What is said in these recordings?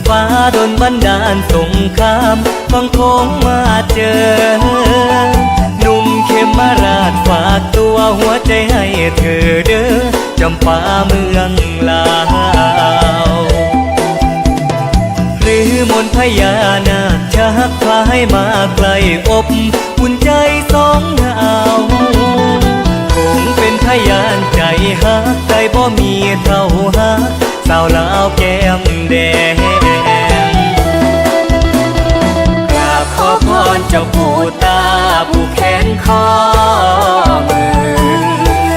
ฟ้าโดนบันดาลสงครามฟังโค้งมาเจอหนุ่มเขมราชฝากตัวหัวใจให้เธอเด้อจำปาเมืองลาวหรือมนต์พญานาคชักพาให้มาไกลอบอุ่นใจสองหาวคงเป็นพยานใจฮักใจบ่มีเท่าฮักสาวลาวแก้มแดงกราบขอพรเจ้าปู่ตาผู้แขนคอมือ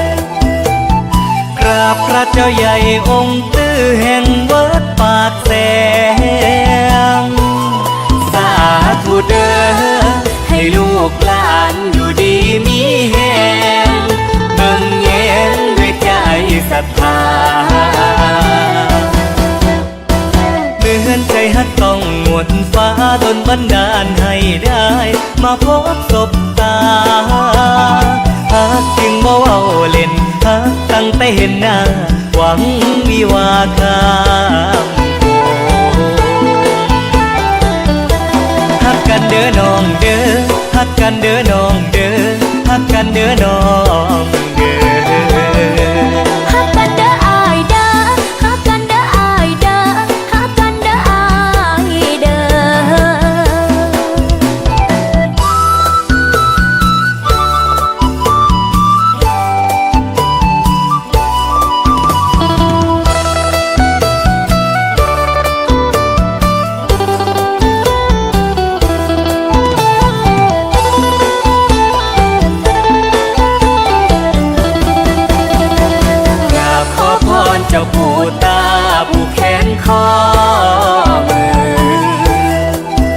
กราบพระเจ้าใหญ่องค์ตื้อแห่งวัดปากแสงสาธุเด้อให้ลูกหลานอยู่ดีมีแหงเบิ่งแยงด้วยใจศรัทธาเหมือนใจฮักต้องหมดฟ้าดลบันดาลให้ได้มาพบศพตาฮักจึงบ่เว้าเล่นฮักตั้งแต่เห็นหน้าหวังวิวาข้ามฮักกันเด้อน้องเด้อฮักกันเด้อน้องเด้อฮักกันเด้อน้อง